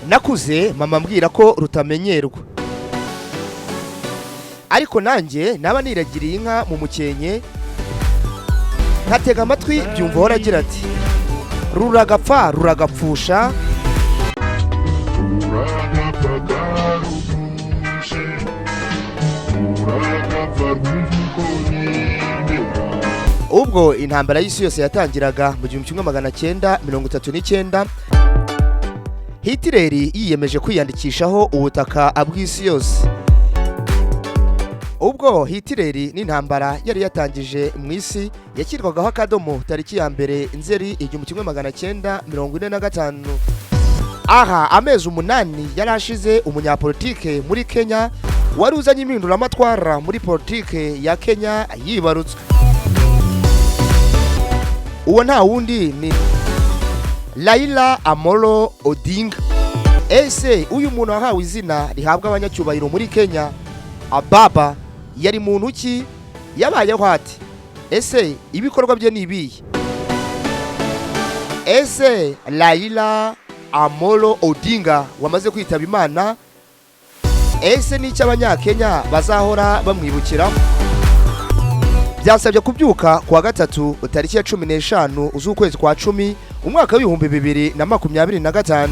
nakuze mama mbwira ko rutamenyerwa, ariko nanjye naba niragiriye inka mu mukenke nkatega amatwi byumva hora agira ati ruragapfa ruragapfusha ubwo intambara y'isi yose yatangiraga mu 1939 Hitleri yiyemeje kwiyandikishaho ubutaka bw'isi yose. Ubwo Hitleri n'intambara yari yatangije mu isi yakirwagaho akadomo tariki ya mbere Nzeri 1945. Aha amezi 8 yarashize umunyapolitike muri Kenya wari uzanye impinduramatwara muri politike ya Kenya yibarutswe. Uwo nta wundi ni Raila Odinga. Ese uyu muntu wahawe izina rihabwa abanyacyubahiro muri Kenya Ababa yari muntu ki, yabayeho ati? Ese ibikorwa bye nibiye? Ese Raila Odinga wamaze kwitaba Imana, ese ni cy'abanyakenya bazahora bamwibukira? Byasabye kubyuka kwa gatatu tariki ya 15 z'ukwezi kwa 10 umwaka w'2025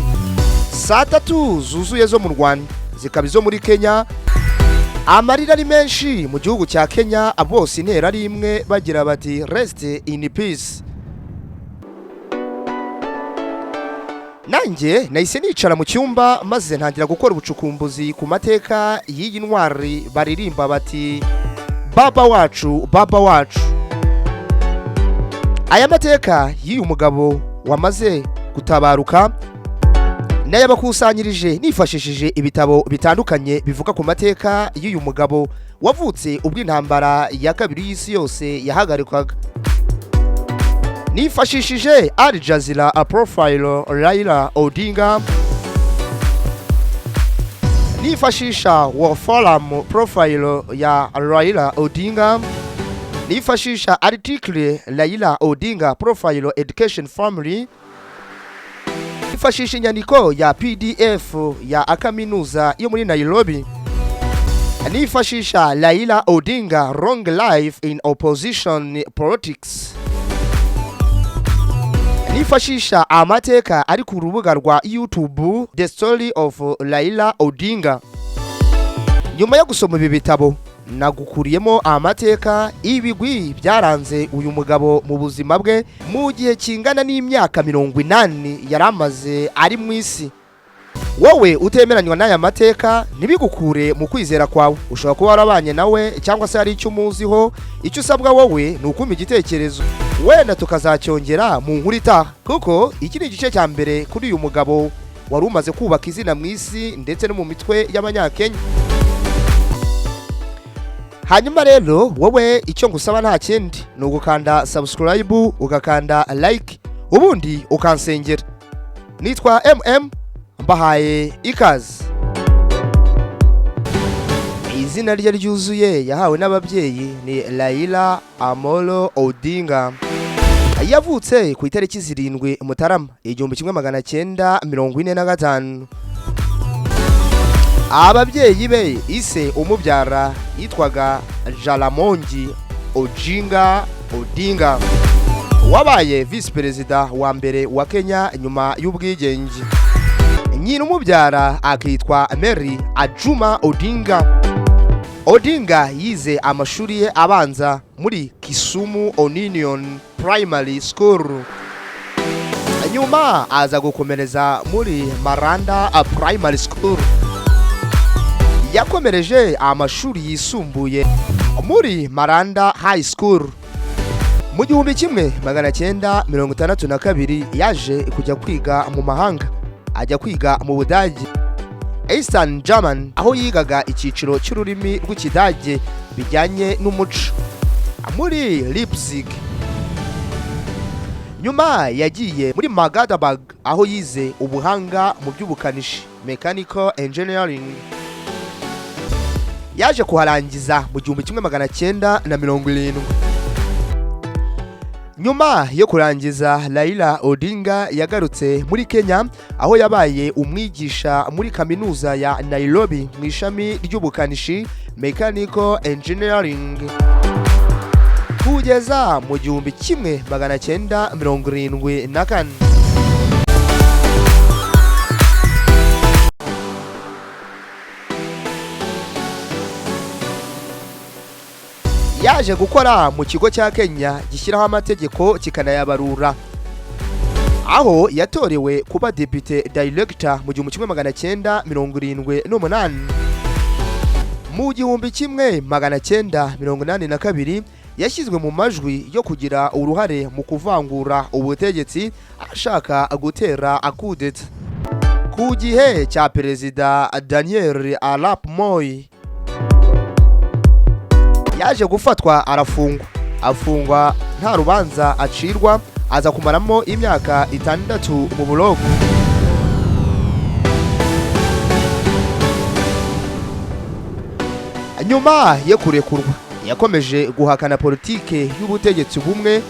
saa 3 zuzuye zo mu Rwanda zikabizo muri Kenya. Amarira ari menshi mu gihugu cya Kenya, abose intera ari imwe bagira bati rest in peace. Nanjye nahise nicara mu cyumba maze ntangira gukora ubucukumbuzi ku mateka y'iyi ntwari baririmba bati baba wacu baba wacu. Aya mateka y'uyu mugabo wamaze gutabaruka nayabakusanyirije nifashishije ibitabo bitandukanye bivuga ku mateka y'uyu mugabo wavutse ubwo intambara ya kabiri y'isi yose yahagarikwaga. Nifashishije Al Jazeera profile Raila Odinga, nifashisha World Forum profile ya Raila Odinga, nifashisha article Raila Odinga profile education family, nifashisha inyandiko ya PDF ya akaminuza yo muri Nairobi, nifashisha Raila Odinga long life in opposition politics, nifashisha amateka ari ku rubuga rwa YouTube The Story of Raila Odinga. Nyuma yo gusoma ibi bitabo nagukuriyemo amateka ibigwi byaranze uyu mugabo mu buzima bwe mu gihe kingana n'imyaka 80 yaramaze ari mu isi. Wowe utemeranywa n'aya mateka ntibigukure mu kwizera kwawe. Ushobora kuba warabanye nawe cyangwa se ari icyo umuziho. Icyo usabwa wowe ni ukuma igitekerezo, wenda tukazacyongera mu nkuru itaha, kuko iki ni igice cya mbere kuri uyu mugabo wari umaze kubaka izina mu isi ndetse no mu mitwe y'abanyakenya. Hanyuma rero wowe icyo ngusaba nta kindi ni ugukanda subscribe, ugakanda like, ubundi ukansengera. Nitwa mbahaye ikaze. Izina rye ryuzuye yahawe n'ababyeyi ni Raila Odinga. Yavutse ku itariki 7 Mutarama 1945. Ababyeyi be ise umubyara yitwaga Jaramogi Odinga, wabaye vice perezida wa mbere wa Kenya nyuma y'ubwigenge. Nyina umubyara akitwa Mary Ajuma Odinga. Odinga yize amashuri ye abanza muri Kisumu Union Primary School. Nyuma aza gukomereza muri Maranda Primary School. Yakomereje amashuri yisumbuye muri Maranda High School. Mu 1962 yaje kujya kwiga mu mahanga, ajya kwiga mu Budage Eastern German, aho yigaga icyiciro cy'ururimi rw'Ikidage bijyanye n'umuco muri Leipzig. Nyuma yagiye muri Magdeburg aho yize ubuhanga mu by'ubukanishi mechanical engineering. Yaje kuharangiza mu 1970. Nyuma yo kurangiza Raila Odinga yagarutse muri Kenya aho yabaye umwigisha muri kaminuza ya Nairobi mu ishami ry'ubukanishi Mechanical Engineering kugeza mu 1974. Yaje gukora mu kigo cya Kenya gishyiraho amategeko kikanayabarura, aho yatorewe kuba deputy director mu 1978. Mu 1982 yashyizwe mu majwi yo kugira uruhare mu kuvangura ubutegetsi ashaka gutera akudeta ku gihe cya Perezida Daniel Arap Moi. Yaje gufatwa afungwa nta rubanza acirwa, aza kumaramo imyaka 6 mu bulogo. Nyuma yo kurekurwa yakomeje guhakana politike y'ubutegetsi bumwe,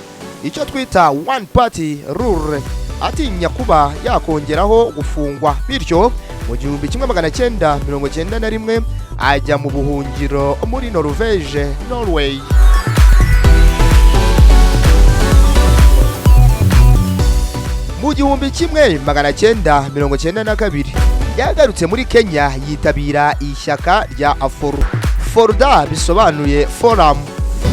icyo twita one party rule, atinya kuba yakongeraho gufungwa, bityo mu 1991 ajya mu buhungiro muri Norway. Mu 1992 yagarutse muri Kenya yitabira ishyaka rya Forda, bisobanuye Forum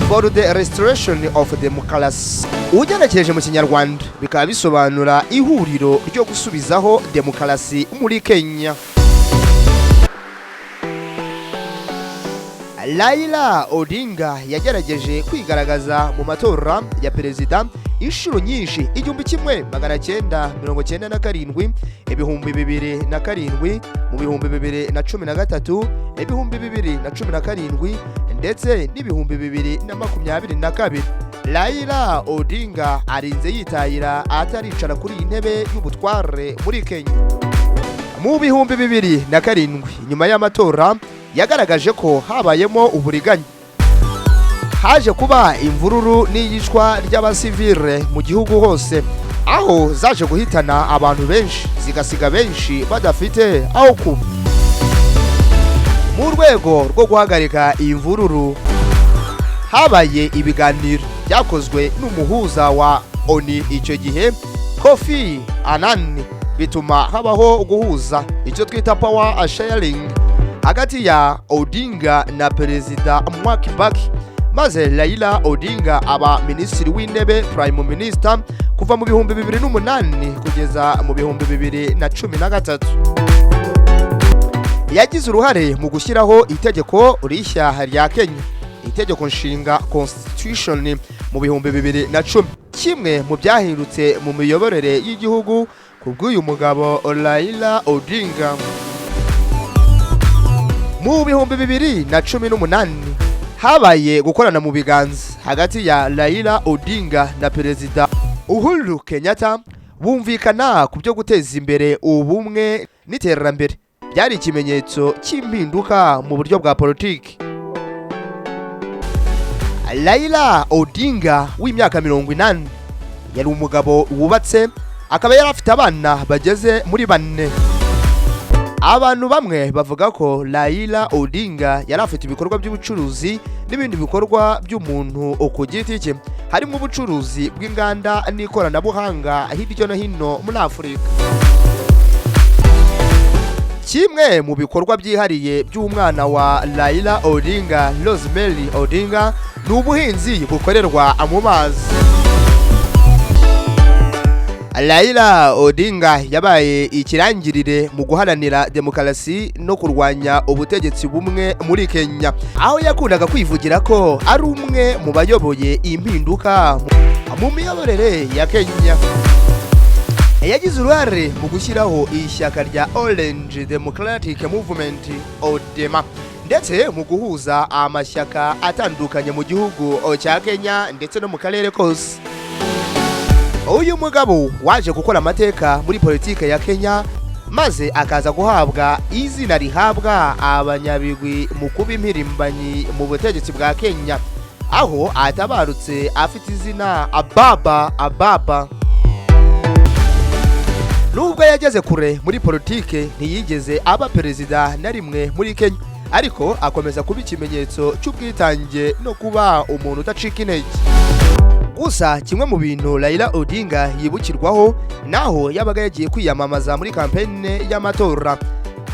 for the Restoration of Democracy. Ugenekereje mu Kinyarwanda bikaba bisobanura ihuriro ryo gusubizaho demokarasi muri Kenya. Raila Odinga yagerageje kwigaragaza mu matora ya perezida inshuro nyinshi: 1997, 2007, mu 2013, 2017 ndetse n'2022. Raila Odinga arinze yitayira ataricara kuri intebe y'ubutware muri Kenya. Mu 2007 nyuma y'amatora yagaragaje ko habayemo uburiganya, haje kuba imvururu n'iyicwa ry'abasivile mu gihugu hose, aho zaje guhitana abantu benshi zigasiga benshi badafite aho kuba. Mu rwego rwo guhagarika iyi mvururu habaye ibiganiro byakozwe n'umuhuza wa ONU icyo gihe Kofi Annan, bituma habaho guhuza icyo twita power sharing hagati ya Odinga na Perezida Mwakibaki, maze Raila Odinga aba Minisitiri w'intebe Prime Minister kuva mu 2008 kugeza mu 2013. Yagize uruhare mu gushyiraho itegeko rishya rya Kenya, itegeko nshinga Constitution mu 2010, kimwe mu byahindutse mu miyoborere y'igihugu kubw'uyu mugabo Raila Odinga. Mu 2018 habaye gukorana mu biganza hagati ya Raila Odinga na Perezida Uhuru Kenyatta, bumvikana ku byo guteza imbere ubumwe n'iterambere. Byari ikimenyetso cy'impinduka mu buryo bwa politiki. Raila Odinga w'imyaka 80 yari umugabo wubatse, akaba yari afite abana bageze muri 4. Abantu bamwe bavuga ko Raila Odinga yari afite ibikorwa by'ubucuruzi n'ibindi bikorwa by'umuntu ku giti cye, harimo ubucuruzi bw'inganda n'ikoranabuhanga hirya no hino muri Afurika. Kimwe mu bikorwa byihariye by'umwana wa Raila Odinga, Rosemary Odinga, ni ubuhinzi bukorerwa mu mazi. Raila Odinga yabaye ikirangirire mu guharanira demokarasi no kurwanya ubutegetsi bumwe muri Kenya, aho yakundaga kwivugira ko ari umwe mu bayoboye impinduka mu miyoborere ya Kenya. Yagize uruhare mu gushyiraho ishyaka rya Orange Democratic Movement ODM, ndetse mu guhuza amashyaka atandukanye mu gihugu cya Kenya ndetse no mu karere kose. Uyu mugabo waje gukora amateka muri politike ya Kenya, maze akaza guhabwa izina rihabwa abanyabigwi mu kuba impirimbanyi mu butegetsi bwa Kenya. aho atabarutse afite izina ababa. Nubwo yageze kure muri politike ntiyigeze aba perezida na rimwe muri Kenya, ariko akomeza kuba ikimenyetso cy'ubwitange no kuba umuntu udacika intege. Gusa kimwe mu bintu Raila Odinga yibukirwaho naho yabaga yagiye kwiyamamaza muri kampanye y'amatora,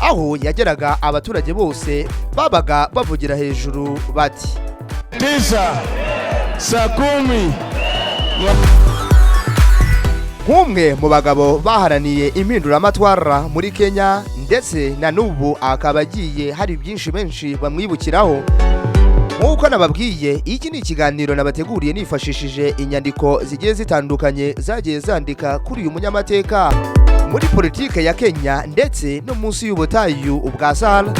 aho yageraga abaturage bose babaga bavugira hejuru bati saa 10. nk'umwe mu bagabo baharaniye impinduramatwara muri Kenya, ndetse na n'ubu akaba agiye hari byinshi benshi bamwibukiraho. Nk'uko nababwiye, iki ni ikiganiro nabateguriye nifashishije inyandiko zigiye zitandukanye zagiye zandika kuri uyu munyamateka muri politike ya Kenya ndetse no munsi y'ubutayu bwa Sahara.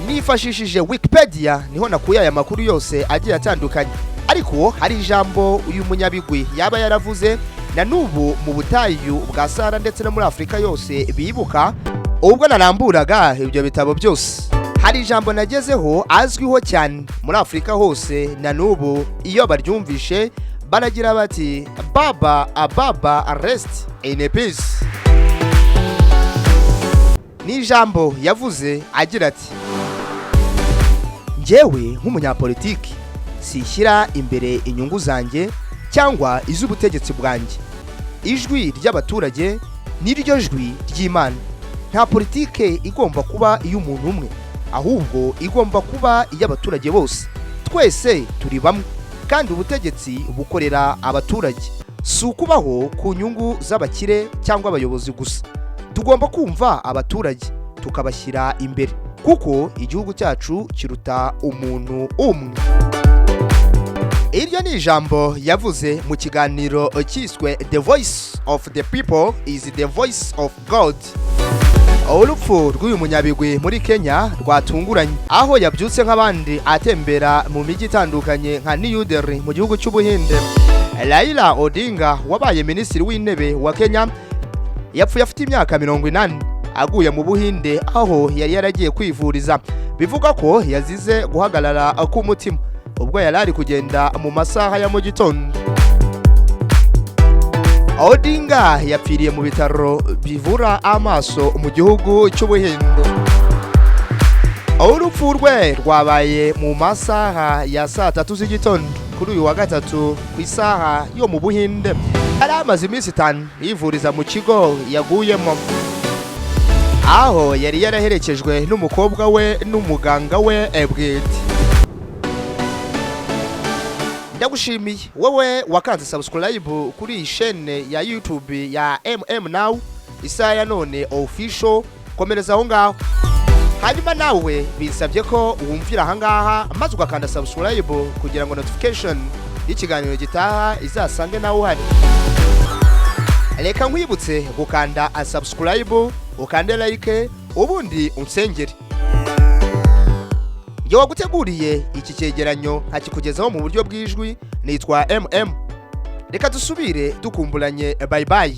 Nifashishije Wikipedia niho nakuye aya makuru yose agiye atandukanye, ariko hari ijambo uyu munyabigwi yaba yaravuze na n'ubu mu butayu bwa Sahara ndetse no muri Afrika yose bibuka. Ubwo naramburaga ibyo bitabo byose, hari ijambo nagezeho azwiho cyane muri Afrika hose na n'ubu iyo baryumvishe baragira bati ababa rest in peace. Ni ijambo yavuze agira ati, njyewe nk'umunyapolitiki sishyira imbere inyungu zanjye cyangwa iz'ubutegetsi bwanjye. Ijwi ry'abaturage niryo jwi ry'Imana. Nta politike igomba kuba iy'umuntu umwe, ahubwo igomba kuba iy'abaturage bose. Twese turi bamwe kandi ubutegetsi bukorera abaturage, si ukubaho ku nyungu z'abakire cyangwa abayobozi gusa. Tugomba kumva abaturage tukabashyira imbere, kuko igihugu cyacu kiruta umuntu umwe. Iryo ni ijambo yavuze mu kiganiro cyiswe The Voice of the People is the Voice of God. Urupfu rw'uyu munyabigwi muri Kenya rwatunguranye, aho yabyutse nk'abandi atembera mu mijyi itandukanye nka New Delhi mu gihugu cy'Ubuhinde. Raila Odinga wabaye minisitiri w'intebe wa Kenya yapfuye afite imyaka 80 aguye mu Buhinde, aho yari yaragiye kwivuriza. Bivuga ko yazize guhagarara k'umutima ubwo yari ari kugenda mu masaha ya mu gitondo. Odinga yapfiriye mu bitaro bivura amaso mu gihugu cy'Ubuhinde. Urupfu rwe rwabaye mu masaha ya saa 3 z'igitondo kuri uyu wa gatatu ku isaha yo mu Buhinde. Yari amaze iminsi 5 yivuriza mu kigo yaguyemo, aho yari yaraherekejwe n'umukobwa we n'umuganga we bwite. Ndagushimiye wowe wakanze subscribe kuri iyi chaîne ya YouTube ya Now Isaha Yanone official. Komereza aho ngaho, hanyuma nawe bisabye ko wumvira aha ngaha maze ugakanda subscribe kugira ngo notification y'ikiganiro gitaha izasange nawe uhari. Reka nkwibutse gukanda subscribe, ukande like, ubundi unsengere. Yo waguteguriye iki cyegeranyo nkakikugezaho mu buryo bw'ijwi, nitwa Reka dusubire dukumbulanye. Bye bye.